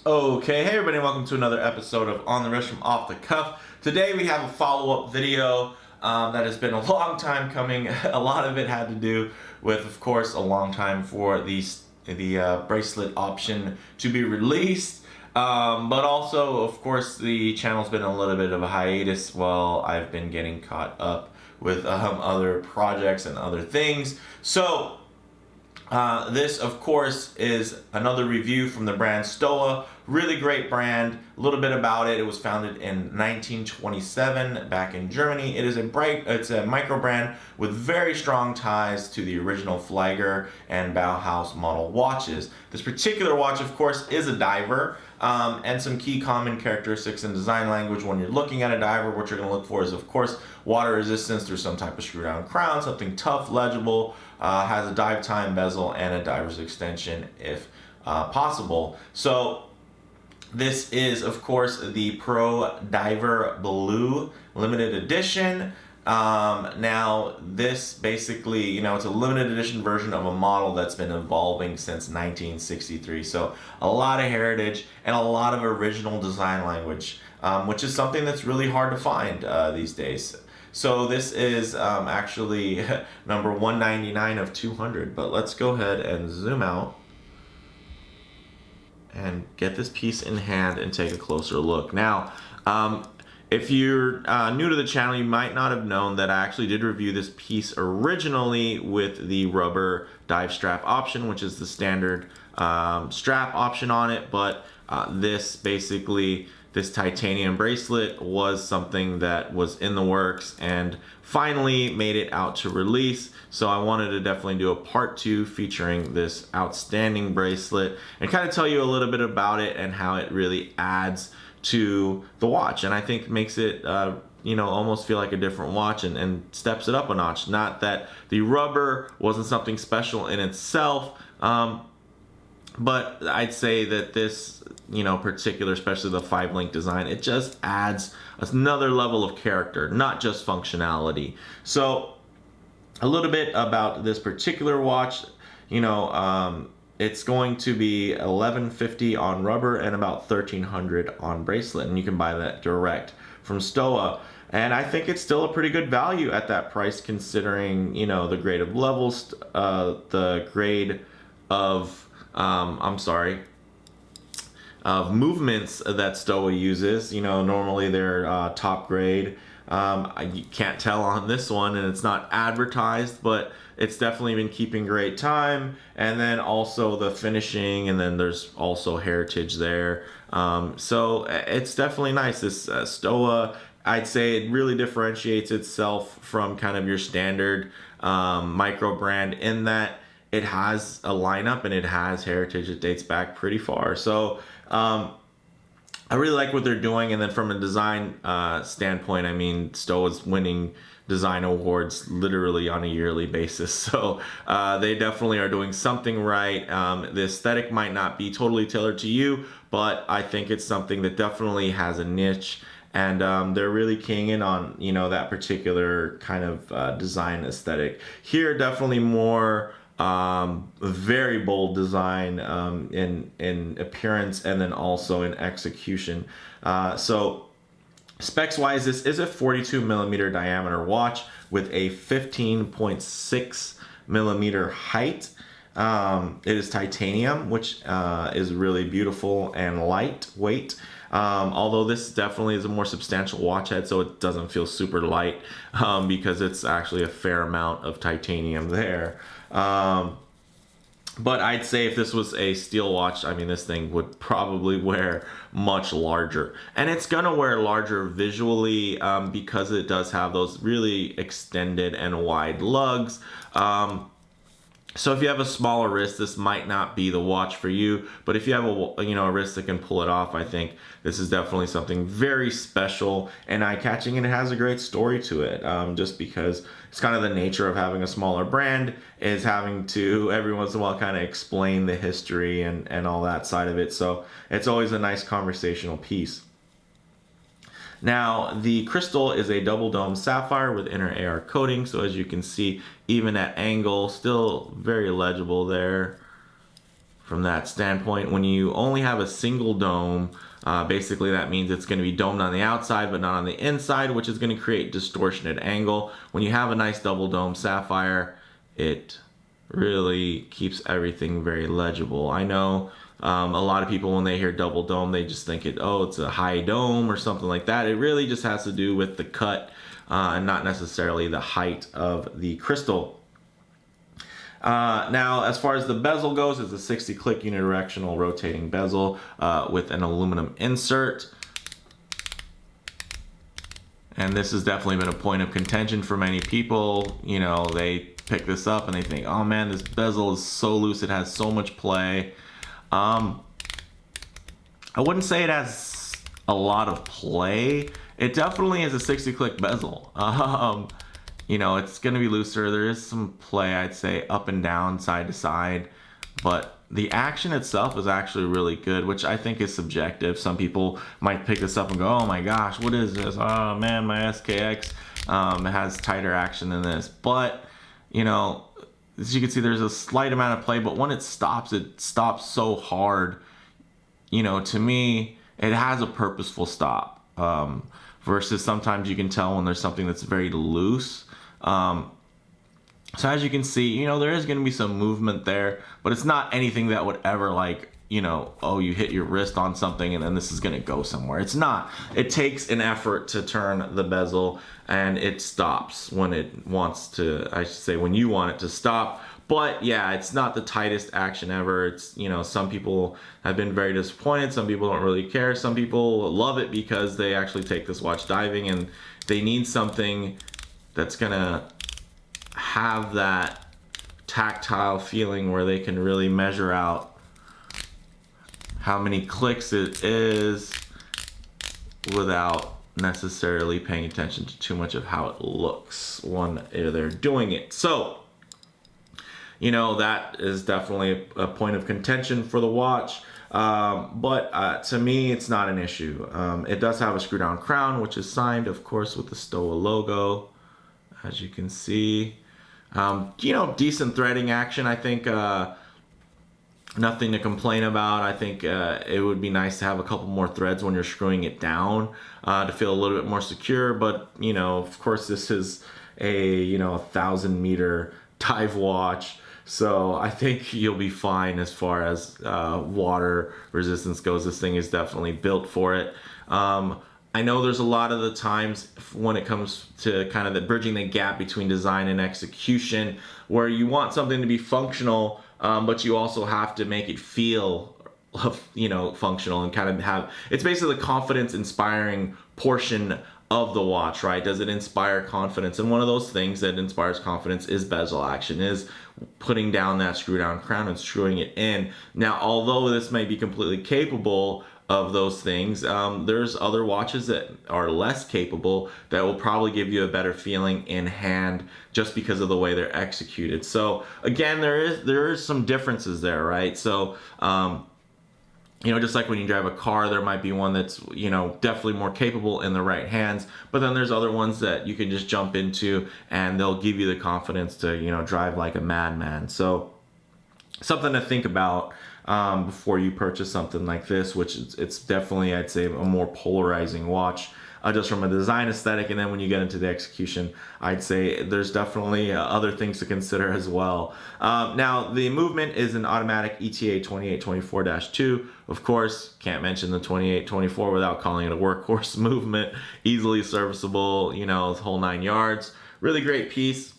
Okay, hey everybody, welcome to another episode of On the Wrist from Off the Cuff. Today we have a follow-up video that has been a long time coming. A lot of it had to do with, of course, a long time for the bracelet option to be released. But also, of course, the channel's been a little bit of a hiatus while I've been getting caught up with other projects and other things. So, this, of course, is another review from the brand Stowa. Really great brand. A little bit about it. It was founded in 1927 back in Germany. It's a micro brand with very strong ties to the original Flagger and Bauhaus model watches. This particular watch, of course, is a diver. And some key common characteristics in design language when you're looking at a diver, what you're going to look for is, of course, water resistance through some type of screw down crown, something tough, legible, has a dive time bezel and a diver's extension if possible. So this is, of course, the Prodiver Blue limited edition. Now this basically, it's a limited edition version of a model that's been evolving since 1963. So a lot of heritage and a lot of original design language, which is something that's really hard to find these days. So this is actually number 199 of 200, but let's go ahead and zoom out and get this piece in hand and take a closer look. Now, if you're new to the channel, you might not have known that I actually did review this piece originally with the rubber dive strap option, which is the standard strap option on it, but this titanium bracelet was something that was in the works and finally made it out to release. So I wanted to definitely do a part 2 featuring this outstanding bracelet and kind of tell you a little bit about it and how it really adds to the watch, and I think makes it almost feel like a different watch and steps it up a notch. Not that the rubber wasn't something special in itself, but I'd say that this particular, especially the 5-link design, it just adds another level of character, not just functionality. So a little bit about this particular watch. It's going to be $1,150 on rubber and about $1,300 on bracelet, and you can buy that direct from Stowa. And I think it's still a pretty good value at that price, considering the grade of levels, the grade of of movements that Stowa uses. Normally they're top grade. You can't tell on this one, and it's not advertised, but it's definitely been keeping great time. And then also the finishing, and then there's also heritage there. So it's definitely nice. This Stowa, I'd say it really differentiates itself from kind of your standard micro brand in that it has a lineup and it has heritage. It dates back pretty far. So I really like what they're doing. And then from a design standpoint, Stowa's winning design awards literally on a yearly basis. So they definitely are doing something right. The aesthetic might not be totally tailored to you, but I think it's something that definitely has a niche. And they're really keying in on, that particular kind of design aesthetic. Here, definitely more very bold design in appearance and then also in execution. So specs wise, this is a 42 millimeter diameter watch with a 15.6 millimeter height. It is titanium, which is really beautiful and lightweight. Although this definitely is a more substantial watch head, so it doesn't feel super light because it's actually a fair amount of titanium there. But I'd say if this was a steel watch, this thing would probably wear much larger. And it's gonna wear larger visually because it does have those really extended and wide lugs. So if you have a smaller wrist, this might not be the watch for you. But if you have a wrist that can pull it off, I think this is definitely something very special and eye-catching, and it has a great story to it. Just because it's kind of the nature of having a smaller brand is having to every once in a while kind of explain the history and all that side of it. So it's always a nice conversational piece. Now, the crystal is a double dome sapphire with inner AR coating. So as you can see, even at angle, still very legible there. from that standpoint. When you only have a single dome, basically that means it's going to be domed on the outside but not on the inside, which is going to create distortionate angle. When you have a nice double dome sapphire, it really keeps everything very legible. I know a lot of people, when they hear double dome, they just think it's a high dome or something like that. It really just has to do with the cut and not necessarily the height of the crystal. Now, as far as the bezel goes, it's a 60 click unidirectional rotating bezel with an aluminum insert. And this has definitely been a point of contention for many people. You know, they pick this up and they think, oh man, this bezel is so loose, it has so much play. I wouldn't say it has a lot of play. It definitely is a 60 click bezel. You know, it's going to be looser. There is some play, I'd say, up and down, side to side. But the action itself is actually really good, which I think is subjective. Some people might pick this up and go, oh my gosh, what is this? Oh man, my SKX has tighter action than this. But, you know, as you can see, there's a slight amount of play. But when it stops so hard. You know, to me, it has a purposeful stop. Versus sometimes you can tell when there's something that's very loose. So as you can see, you know, there is going to be some movement there, but it's not anything that would ever, like, you know, oh, you hit your wrist on something and then this is going to go somewhere. It's not. It takes an effort to turn the bezel, and it stops when it wants to, I should say, when you want it to stop. But yeah, it's not the tightest action ever. It's, you know, some people have been very disappointed. Some people don't really care. Some people love it because they actually take this watch diving and they need something that's gonna have that tactile feeling where they can really measure out how many clicks it is without necessarily paying attention to too much of how it looks when they're doing it. So, you know, that is definitely a point of contention for the watch. But to me, it's not an issue. It does have a screw down crown, which is signed, of course, with the Stowa logo, as you can see. You know, decent threading action. I think nothing to complain about. I think it would be nice to have a couple more threads when you're screwing it down to feel a little bit more secure. But, you know, of course, this is a, you know, 1,000-meter dive watch. So I think you'll be fine as far as water resistance goes. This thing is definitely built for it. I know there's a lot of the times when it comes to kind of bridging the gap between design and execution, where you want something to be functional, but you also have to make it feel, you know, functional and kind of have, it's basically the confidence inspiring portion of the watch, right? Does it inspire confidence? And one of those things that inspires confidence is bezel action, is putting down that screw down crown and screwing it in. Now, although this may be completely capable of those things, there's other watches that are less capable that will probably give you a better feeling in hand just because of the way they're executed. So again, there is some differences there, right? So you know, just like when you drive a car, there might be one that's, you know, definitely more capable in the right hands, but then there's other ones that you can just jump into and they'll give you the confidence to, you know, drive like a madman. So something to think about before you purchase something like this, which it's definitely, I'd say, a more polarizing watch just from a design aesthetic. And then when you get into the execution, I'd say there's definitely other things to consider as well. Now, the movement is an automatic ETA 2824-2. Of course, can't mention the 2824 without calling it a workhorse movement. Easily serviceable, you know, the whole 9 yards. Really great piece.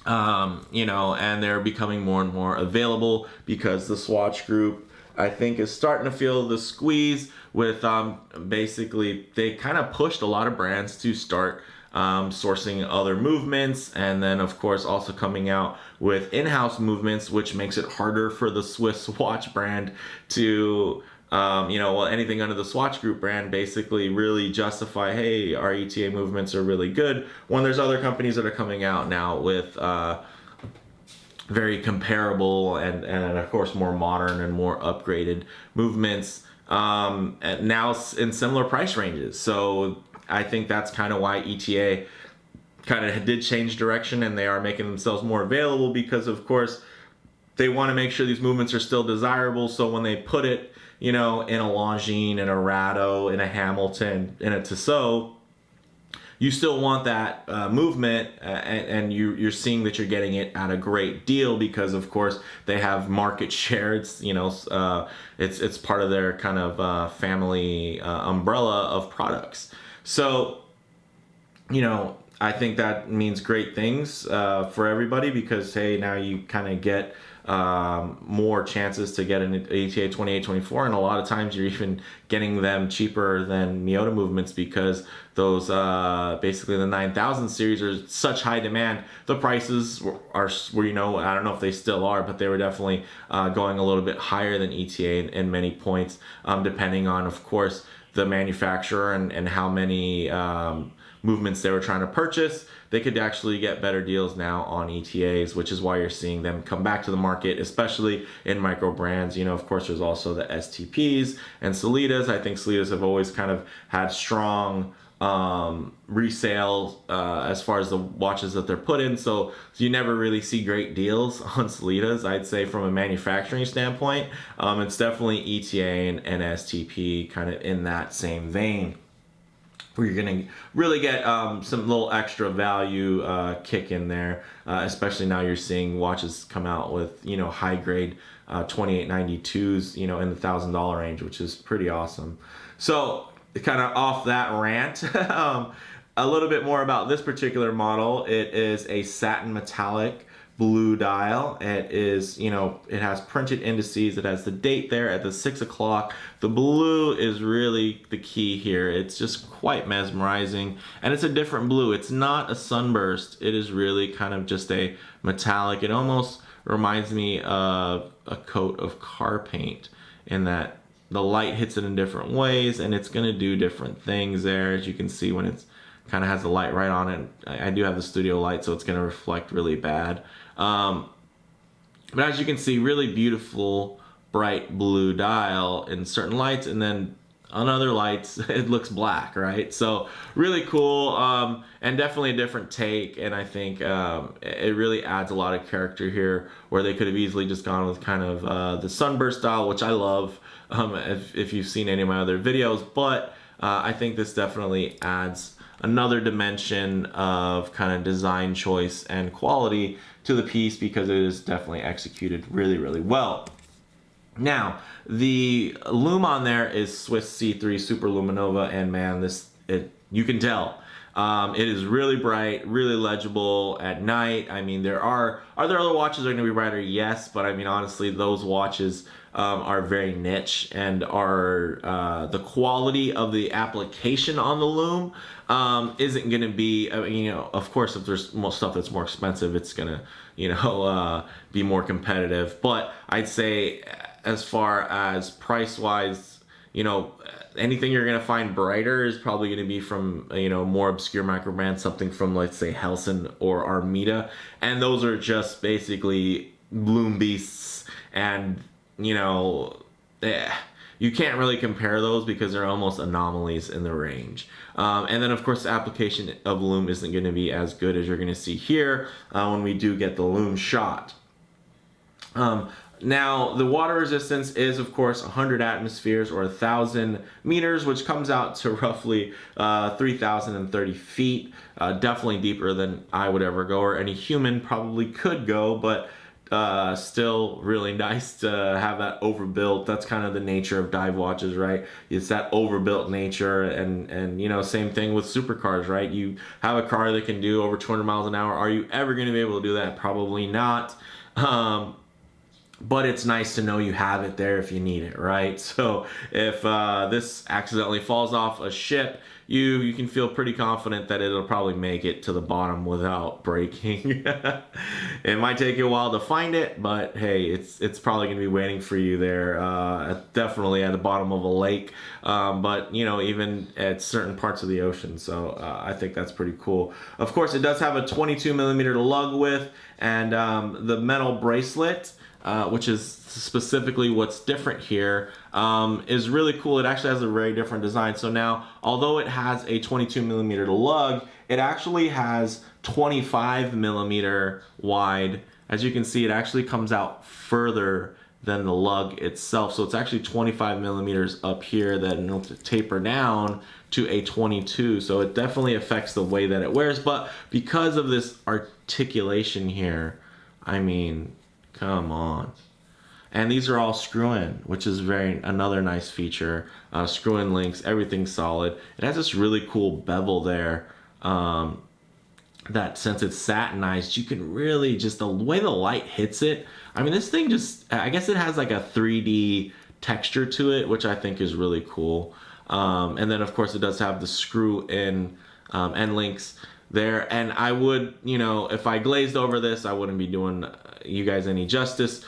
You know, and they're becoming more and more available because the Swatch Group, I think, is starting to feel the squeeze with basically they kind of pushed a lot of brands to start sourcing other movements, and then of course also coming out with in-house movements, which makes it harder for the Swiss watch brand to you know, well, anything under the Swatch Group brand basically really justify, hey, our ETA movements are really good, when there's other companies that are coming out now with very comparable and of course more modern and more upgraded movements, and now in similar price ranges. So I think that's kind of why ETA kind of did change direction, and they are making themselves more available because, of course, they want to make sure these movements are still desirable. So when they put it, in a Longines, in a Rado, in a Hamilton, in a Tissot, you still want that movement, and you're seeing that you're getting it at a great deal because, of course, they have market share. It's it's part of their kind of family umbrella of products. So, I think that means great things for everybody because, hey, now you kind of get more chances to get an ETA 2824, and a lot of times you're even getting them cheaper than Miyota movements because those basically the 9000 series are such high demand. The prices were I don't know if they still are, but they were definitely going a little bit higher than ETA in many points, depending on, of course, the manufacturer and how many movements they were trying to purchase. They could actually get better deals now on ETAs, which is why you're seeing them come back to the market, especially in micro brands. Of course, there's also the STPs and Solitas. I think Solitas have always kind of had strong resale as far as the watches that they're put in. So you never really see great deals on Solitas, I'd say, from a manufacturing standpoint. It's definitely ETA and STP kind of in that same vein, where you're going to really get some little extra value kick in there, especially now you're seeing watches come out with, high grade 2892s, in the $1,000 range, which is pretty awesome. So kind of off that rant, a little bit more about this particular model. It is a satin metallic blue dial. It is, it has printed indices. It has the date there at the 6 o'clock. The blue is really the key here. It's just quite mesmerizing, and it's a different blue. It's not a sunburst. It is really kind of just a metallic. It almost reminds me of a coat of car paint in that the light hits it in different ways, and it's going to do different things there, as you can see when it's kind of has the light right on it. I do have the studio light, so it's going to reflect really bad. But as you can see, really beautiful bright blue dial in certain lights, and then on other lights it looks black, right? So really cool, and definitely a different take, and I think it really adds a lot of character here, where they could have easily just gone with kind of the sunburst style, which I love, if you've seen any of my other videos. But I think this definitely adds another dimension of kind of design choice and quality to the piece, because it is definitely executed really, really well. Now, the lume on there is Swiss C3 Super Luminova, and man, you can tell. It is really bright, really legible at night. I mean, are there other watches that are going to be brighter? Yes, but I mean, honestly, those watches are very niche, and are the quality of the application on the lume isn't going to be, of course, if there's more stuff that's more expensive, it's going to, be more competitive. But I'd say, as far as price wise, anything you're going to find brighter is probably going to be from, more obscure micro brands, something from, let's say, Helson or Armida. And those are just basically lume beasts, and, you can't really compare those because they're almost anomalies in the range. And then, of course, the application of lume isn't going to be as good as you're going to see here when we do get the lume shot. Now, the water resistance is, of course, 100 atmospheres or 1,000 meters, which comes out to roughly 3,030 feet. Definitely deeper than I would ever go, or any human probably could go, but still really nice to have that overbuilt. That's kind of the nature of dive watches, right? It's that overbuilt nature, and same thing with supercars, right? You have a car that can do over 200 miles an hour. Are you ever going to be able to do that? Probably not. But it's nice to know you have it there if you need it, right? So if this accidentally falls off a ship, you can feel pretty confident that it'll probably make it to the bottom without breaking. It might take you a while to find it, but hey, it's probably going to be waiting for you there, definitely at the bottom of a lake, but even at certain parts of the ocean. So I think that's pretty cool. Of course, it does have a 22 millimeter lug width, and the metal bracelet, which is specifically what's different here, is really cool. It actually has a very different design. So now, although it has a 22 millimeter lug, it actually has 25 millimeter wide as you can see, it actually comes out further than the lug itself. So it's actually 25 millimeters up here, then it'll taper down to a 22. So it definitely affects the way that it wears. But because of this articulation here, I mean, come on. And these are all screw-in, which is another nice feature. Screw-in links, everything's solid. It has this really cool bevel there. That since it's satinized, you can really just, the way the light hits it, I mean, this thing just, I guess it has like a 3D texture to it, which I think is really cool. And then of course it does have the screw in end links there. And I would, you know, if I glazed over this, I wouldn't be doing you guys any justice.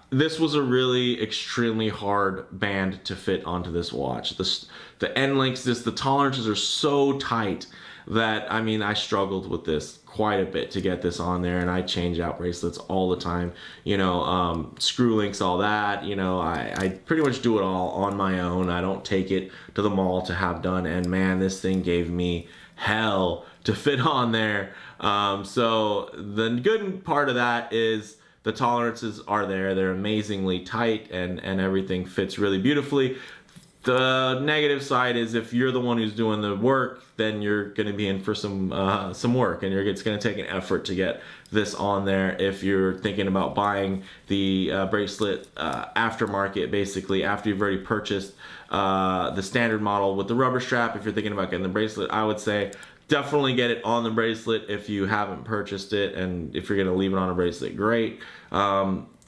This was a really extremely hard band to fit onto this watch. The end links, the tolerances are so tight that, I mean, I struggled with this quite a bit to get this on there, and I change out bracelets all the time, you know, screw links, all that, you know, I pretty much do it all on my own. I don't take it to the mall to have done, and man, this thing gave me hell to fit on there. So the good part of that is the tolerances are there. They're amazingly tight, and everything fits really beautifully. The negative side is if you're the one who's doing the work, then you're going to be in for some work, and it's going to take an effort to get this on there. If you're thinking about buying the bracelet aftermarket, basically after you've already purchased the standard model with the rubber strap, if you're thinking about getting the bracelet, I would say definitely get it on the bracelet if you haven't purchased it, and if you're going to leave it on a bracelet, great.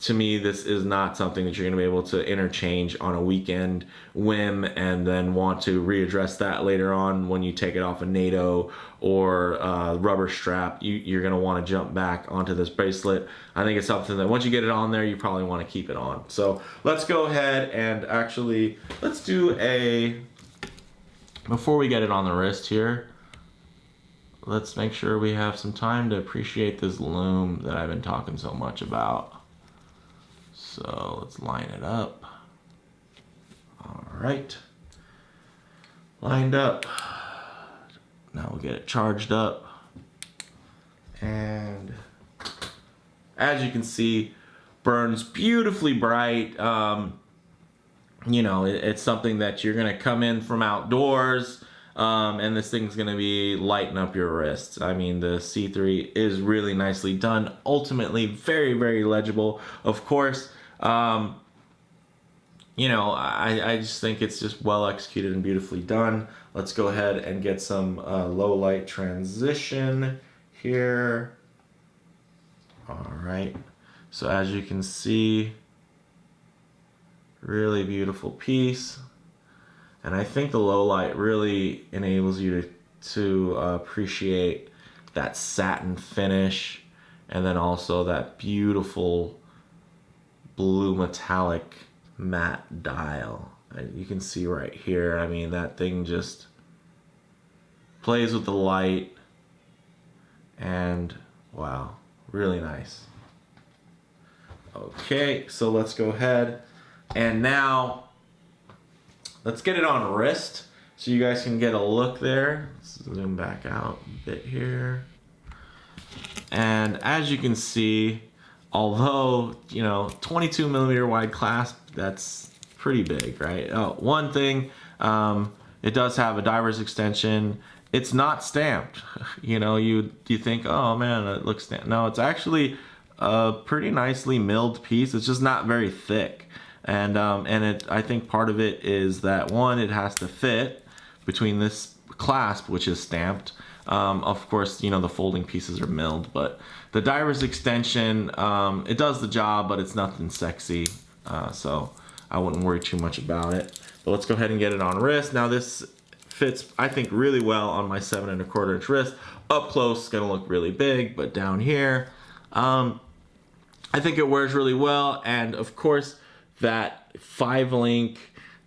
To me, this is not something that you're going to be able to interchange on a weekend whim and then want to readdress that later on when you take it off a NATO or rubber strap. You're going to want to jump back onto this bracelet. I think it's something that once you get it on there, you probably want to keep it on. So let's go ahead and actually, let's do before we get it on the wrist here, let's make sure we have some time to appreciate this lume that I've been talking so much about. So let's line it up. All right, lined up. Now we'll get it charged up. And as you can see, burns beautifully bright. You know, it's something that you're gonna come in from outdoors, and this thing's gonna be lighting up your wrists. I mean, the C3 is really nicely done. Ultimately, very, very legible. Of course, you know, I just think it's just well executed and beautifully done. Let's go ahead and get some low light transition here. All right, so as you can see, really beautiful piece. And I think the low light really enables you to appreciate that satin finish, and then also that beautiful blue metallic matte dial. You can see right here, I mean, that thing just plays with the light, and wow, really nice. Okay, so let's go ahead and now let's get it on wrist so you guys can get a look there. Let's zoom back out a bit here. And as you can see, although, you know, 22 millimeter wide clasp, that's pretty big, right? Oh, one thing, it does have a diver's extension. It's not stamped. You know, you think, oh man, it looks stamped. No, it's actually a pretty nicely milled piece. It's just not very thick. And I think part of it is that, one, it has to fit between this clasp, which is stamped. Of course, you know, the folding pieces are milled, but the diver's extension, it does the job, but it's nothing sexy. So I wouldn't worry too much about it. But let's go ahead and get it on wrist. Now this fits, I think, really well on my 7 1/4 inch wrist. Up close, it's gonna look really big, but down here, I think it wears really well. And of course, that 5-link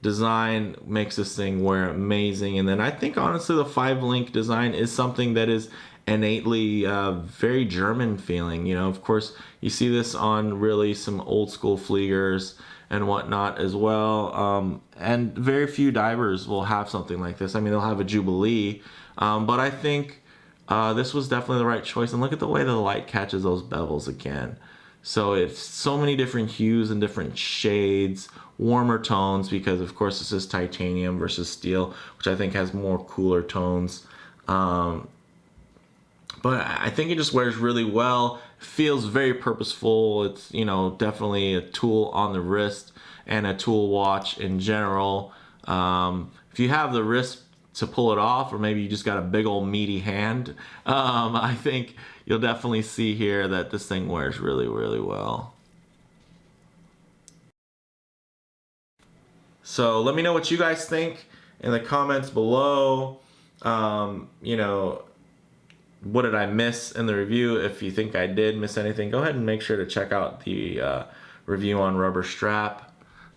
design makes this thing wear amazing. And then I think honestly the 5-link design is something that is innately very German feeling. You know, of course you see this on really some old school Fliegers and whatnot as well, and very few divers will have something like this. I mean, they'll have a Jubilee, but I think this was definitely the right choice. And look at the way the light catches those bevels again. So it's so many different hues and different shades, warmer tones, because of course this is titanium versus steel, which I think has more cooler tones. But I think it just wears really well. Feels very purposeful. It's, you know, definitely a tool on the wrist and a tool watch in general. If you have the wrist to pull it off, or maybe you just got a big old meaty hand, I think you'll definitely see here that this thing wears really, really well. So let me know what you guys think in the comments below. You know, what did I miss in the review? If you think I did miss anything, go ahead and make sure to check out the review on rubber strap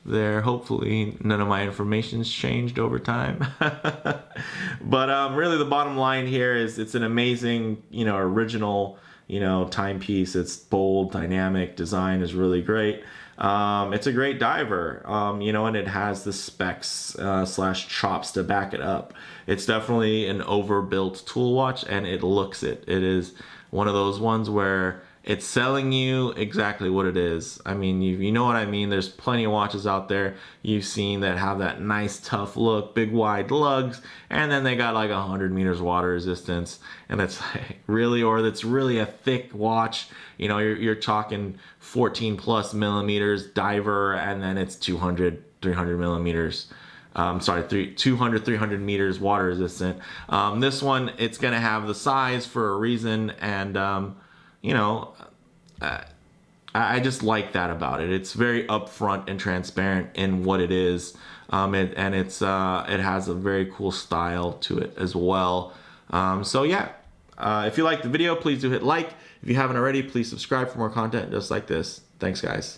there. Hopefully none of my information's changed over time. But really the bottom line here is it's an amazing, you know, original, you know, timepiece. It's bold, dynamic, design is really great. It's a great diver, you know, and it has the specs slash chops to back it up. It's definitely an overbuilt tool watch, and it looks it. It is one of those ones where it's selling you exactly what it is. I mean, you know what I mean? There's plenty of watches out there you've seen that have that nice tough look, big wide lugs, and then they got like 100 meters water resistance, and it's like, really, or that's really a thick watch. You know, you're talking 14 plus millimeters diver, and then it's 200, 300 millimeters. 200, 300 meters water resistant. This one, it's gonna have the size for a reason, and you know, I just like that about it. It's very upfront and transparent in what it is, it has a very cool style to it as well. So yeah, if you liked the video, please do hit like. If you haven't already, please subscribe for more content just like this. Thanks, guys.